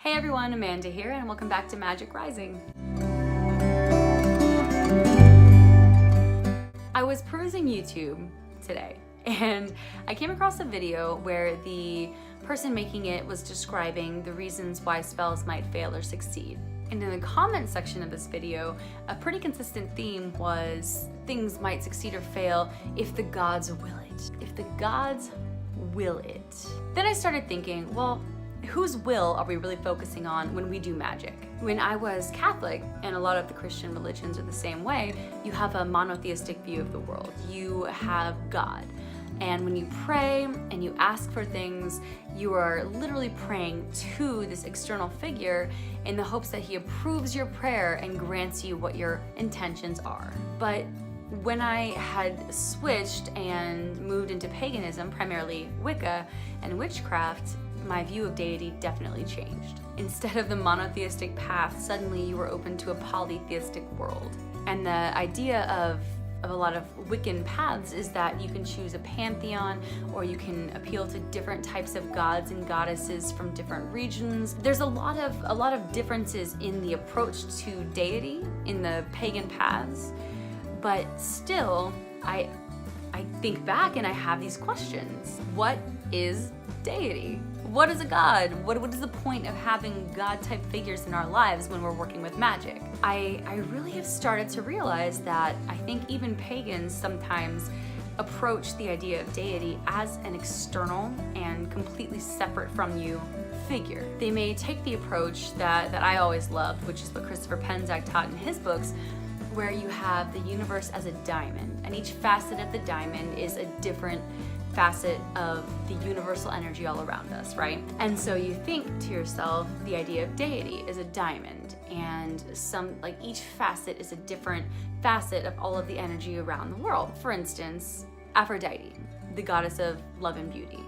Hey everyone, Amanda here, and welcome back to Magic Rising. I was perusing YouTube today, and I came across a video where the person making it was describing the reasons why spells might fail or succeed. And in the comment section of this video, a pretty consistent theme was things might succeed or fail if the gods will it. If the gods will it. Then I started thinking, well, whose will are we really focusing on when we do magic? When I was Catholic, and a lot of the Christian religions are the same way, you have a monotheistic view of the world. You have God. And when you pray and you ask for things, you are literally praying to this external figure in the hopes that he approves your prayer and grants you what your intentions are. But when I had switched and moved into paganism, primarily Wicca and witchcraft, my view of deity definitely changed. Instead of the monotheistic path, suddenly you were open to a polytheistic world. And the idea of a lot of Wiccan paths is that you can choose a pantheon, or you can appeal to different types of gods and goddesses from different regions. There's a lot of differences in the approach to deity in the pagan paths, but still, I think back and I have these questions. What is deity? What is a god? What is the point of having god-type figures in our lives when we're working with magic? I really have started to realize that I think even pagans sometimes approach the idea of deity as an external and completely separate from you figure. They may take the approach that I always loved, which is what Christopher Penczak taught in his books, where you have the universe as a diamond, and each facet of the diamond is a different facet of the universal energy all around us, right? And so you think to yourself, the idea of deity is a diamond, and each facet is a different facet of all of the energy around the world. For instance, Aphrodite, the goddess of love and beauty.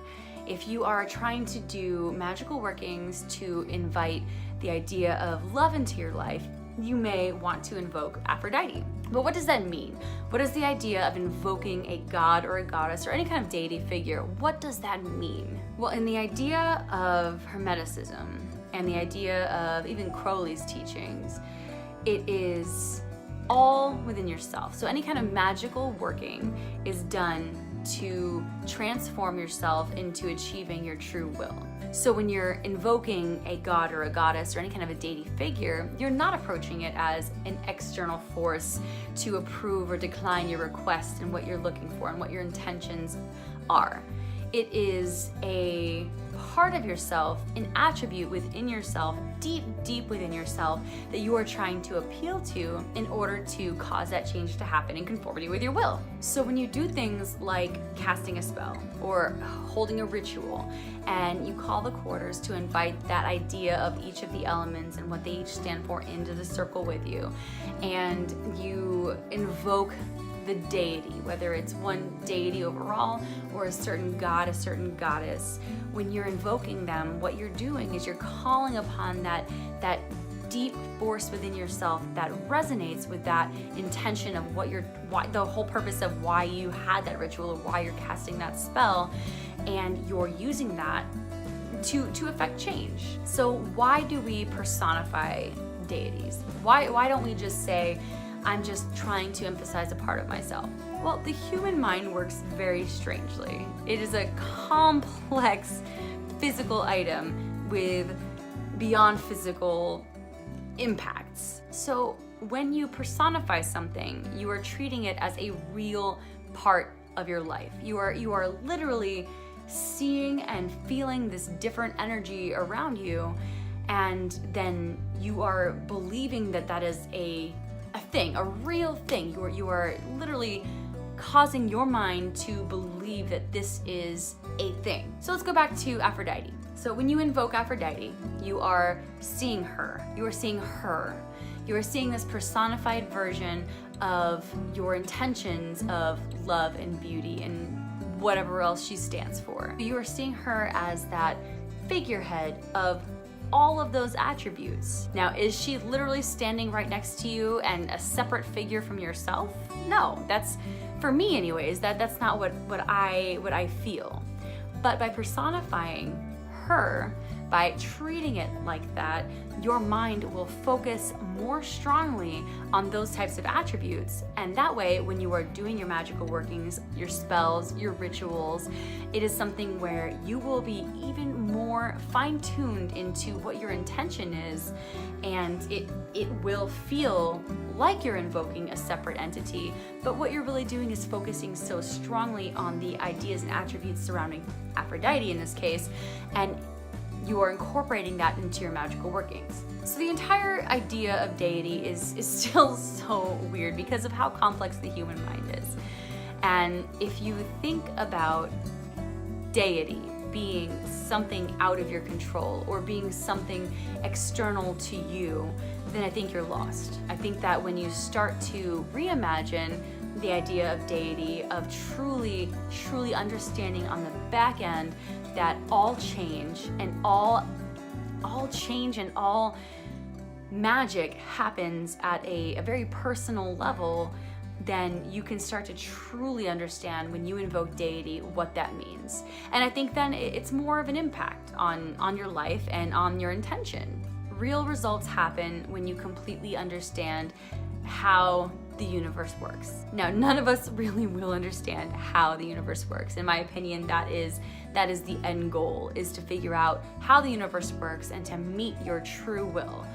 If you are trying to do magical workings to invite the idea of love into your life, you may want to invoke Aphrodite. But what does that mean? What is the idea of invoking a god or a goddess or any kind of deity figure? What does that mean? Well, in the idea of Hermeticism and the idea of even Crowley's teachings, it is all within yourself. So any kind of magical working is done to transform yourself into achieving your true will. So when you're invoking a god or a goddess or any kind of a deity figure, you're not approaching it as an external force to approve or decline your request and what you're looking for and what your intentions are. It is a part of yourself, an attribute within yourself, deep within yourself, that you are trying to appeal to in order to cause that change to happen in conformity with your will. So when you do things like casting a spell or holding a ritual, and you call the quarters to invite that idea of each of the elements and what they each stand for into the circle with you, and you invoke the deity, whether it's one deity overall or a certain god, a certain goddess, when you're invoking them, what you're doing is you're calling upon that deep force within yourself that resonates with that intention of why the whole purpose of why you had that ritual or why you're casting that spell, and you're using that to affect change. So why do we personify deities? Why don't we just say, I'm just trying to emphasize a part of myself? Well, the human mind works very strangely. It is a complex physical item with beyond physical impacts. So when you personify something, you are treating it as a real part of your life. You are literally seeing and feeling this different energy around you, and then you are believing that is a thing, a real thing. You are literally causing your mind to believe that this is a thing. So let's go back to Aphrodite. So when you invoke Aphrodite, you are seeing her. You are seeing her. You are seeing this personified version of your intentions of love and beauty and whatever else she stands for. You are seeing her as that figurehead of all of those attributes. Now, is she literally standing right next to you and a separate figure from yourself? No, that's, for me anyways, that's not what I feel. But by personifying her, by treating it like that, your mind will focus more strongly on those types of attributes. And that way, when you are doing your magical workings, your spells, your rituals, it is something where you will be even more fine-tuned into what your intention is, and it will feel like you're invoking a separate entity, but what you're really doing is focusing so strongly on the ideas and attributes surrounding Aphrodite in this case, and you are incorporating that into your magical workings. So the entire idea of deity is still so weird because of how complex the human mind is. And if you think about deity being something out of your control or being something external to you, then I think you're lost. I think that when you start to reimagine the idea of deity, of truly understanding on the back end that all change and all magic happens at a very personal level, then you can start to truly understand when you invoke deity what that means. And I think then it's more of an impact on your life and on your intention. Real results happen when you completely understand how the universe works. Now, none of us really will understand how the universe works. In my opinion, that is the end goal, is to figure out how the universe works and to meet your true will.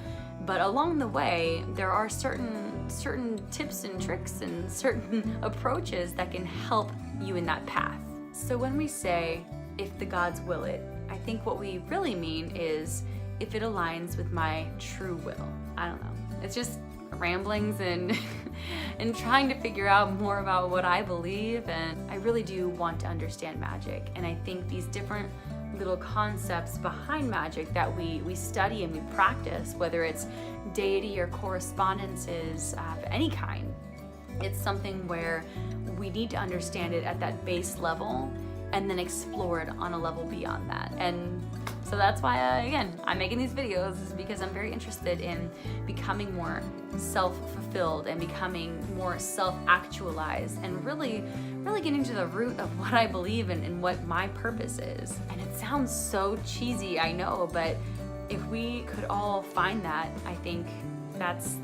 But along the way, there are certain tips and tricks and certain approaches that can help you in that path. So when we say, if the gods will it, I think what we really mean is if it aligns with my true will. I don't know. It's just ramblings and trying to figure out more about what I believe, and I really do want to understand magic. And I think these different little concepts behind magic that we study and we practice, whether it's deity or correspondences of any kind, it's something where we need to understand it at that base level and then explore it on a level beyond that. And so that's why, again, I'm making these videos, is because I'm very interested in becoming more self-fulfilled and becoming more self-actualized and really getting to the root of what I believe in and what my purpose is. And it sounds so cheesy, I know, but if we could all find that, I think that's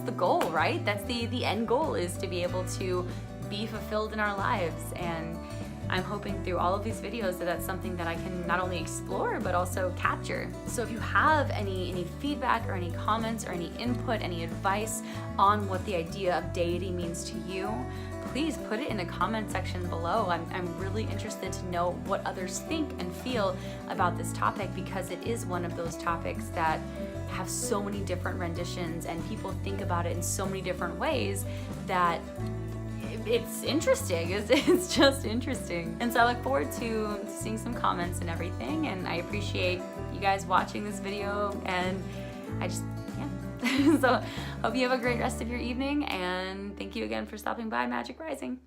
the goal, right? That's the end goal, is to be able to be fulfilled in our lives. And I'm hoping through all of these videos that that's something that I can not only explore but also capture. So if you have any feedback or any comments or any input, any advice on what the idea of deity means to you, please put it in the comment section below. I'm really interested to know what others think and feel about this topic, because it is one of those topics that have so many different renditions and people think about it in so many different ways that it's interesting. It's just interesting. And so I look forward to seeing some comments and everything, and I appreciate you guys watching this video, and so hope you have a great rest of your evening, and thank you again for stopping by Magic Rising.